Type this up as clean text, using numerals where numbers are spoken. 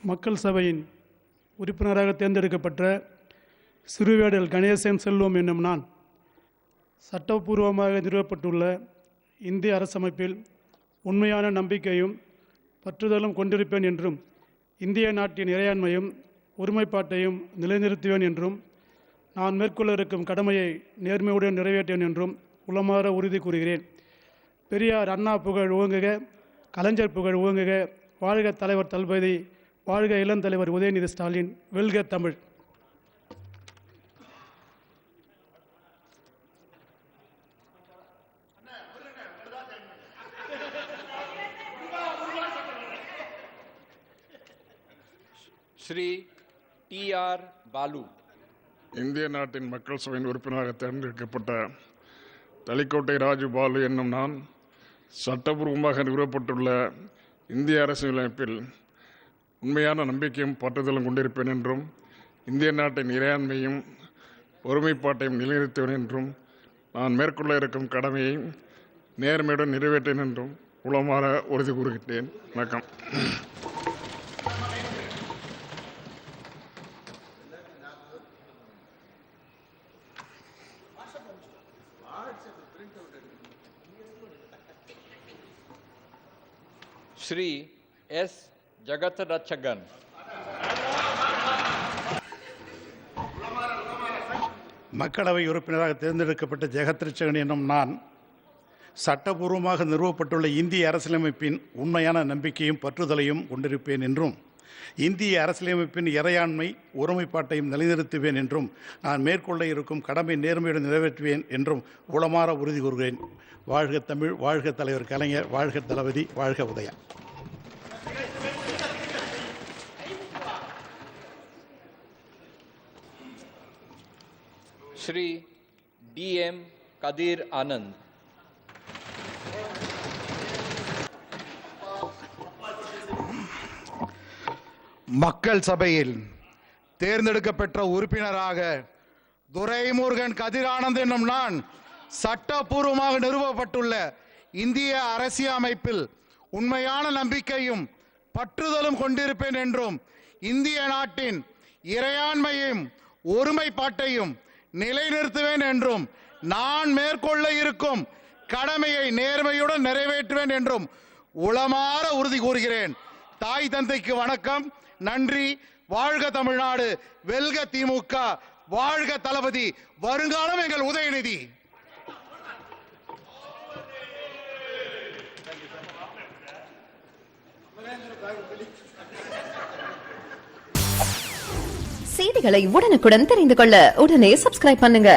மக்கள் சபையின் உறுப்பினராக தேர்ந்தெடுக்கப்பட்ட சிறுவேடல் கணேசன் செல்வம் என்னும் நான் சட்டப்பூர்வமாக நிறுவப்பட்டுள்ள இந்திய அரசமைப்பில் உண்மையான நம்பிக்கையும் பற்றுதலும் கொண்டிருப்பேன் என்றும் இந்திய நாட்டின் இறையாண்மையும் ஒருமைப்பாட்டையும் நிலைநிறுத்துவேன் என்றும் நான் மேற்கொள்ள இருக்கும் கடமையை நேர்மையுடன் நிறைவேற்றேன் என்றும் உளமாற உறுதி கூறுகிறேன். பெரியார் அண்ணா புகழ் ஓங்குக, கலைஞர் புகழ் ஓங்குக, வாழ்க தலைவர் தளபதி, வாழ்க இளந்தலைவர் உதயநிதி ஸ்டாலின், வெல்க தமிழ். ஸ்ரீ டி.ஆர். பாலு. இந்திய நாட்டின் மக்கள் சபையின் உறுப்பினராக தேர்ந்தெடுக்கப்பட்ட தளிக்கோட்டை ராஜு பாலு என்னும் நான் சட்டபூர்வமாக நிறுவப்பட்டுள்ள இந்திய அரசியலமைப்பில் உண்மையான நம்பிக்கையும் பற்றுதலும் கொண்டிருப்பேன் என்றும் இந்திய நாட்டின் இறையாண்மையும் ஒருமைப்பாட்டையும் நிலைநிறுத்துவேன் என்றும் நான் மேற்கொள்ள இருக்கும் கடமையை நேர்மையுடன் நிறைவேற்றேன் என்றும் உளமாற உறுதி கூறுகின்றேன். வணக்கம். ஸ்ரீ எஸ். ஜகத்ரட்சகன். மக்களவை உறுப்பினராக தேர்ந்தெடுக்கப்பட்ட ஜெகத்ரட்சகன் என்னும் நான் சட்டபூர்வமாக நிறுவப்பட்டுள்ள இந்திய அரசியலமைப்பின் உண்மையான நம்பிக்கையும் பற்றுதலையும் கொண்டிருப்பேன் என்றும் இந்திய அரசியலமைப்பின் இறையாண்மை ஒருமைப்பாட்டையும் நிலைநிறுத்துவேன் என்றும் நான் மேற்கொள்ள இருக்கும் கடமை நேர்மையுடன் நிறைவேற்றுவேன் என்றும் உளமாற உறுதி கூறுகிறேன். வாழ்க தமிழ், வாழ்க தலைவர் கலைஞர், வாழ்க தளபதி, வாழ்க உதயா. ஸ்ரீ டி.எம். கதிர் ஆனந்த். மக்கள் சபையில் தேர்ந்தெடுக்கப்பட்ட உறுப்பினராக துரைமுருகன் கதிரானந்த் என்னும் நான் சட்டபூர்வமாக நிறுவப்பட்டுள்ள இந்திய அரசியலமைப்பில் உண்மையான நம்பிக்கையும் பற்றுதலும் கொண்டிருப்பேன் என்றும் இந்திய நாட்டின் இறையாண்மையும் ஒருமைப்பாட்டையும் நிலைநிறுத்துவேன் என்றும் நான் மேற்கொள்ள இருக்கும் கடமையை நேர்மையுடன் நிறைவேற்றுவேன் என்றும் உளமாற உறுதி கூறுகிறேன். தாய் தந்தைக்கு வணக்கம், நன்றி. வாழ்க தமிழ்நாடு, வெல்க திமுக, வாழ்க தளபதி, வருங்காலம் எங்கள் உதயநிதி. செய்திகளை உடனுக்குடன் தெரிந்து கொள்ள உடனே சப்ஸ்கிரைப் பண்ணுங்க.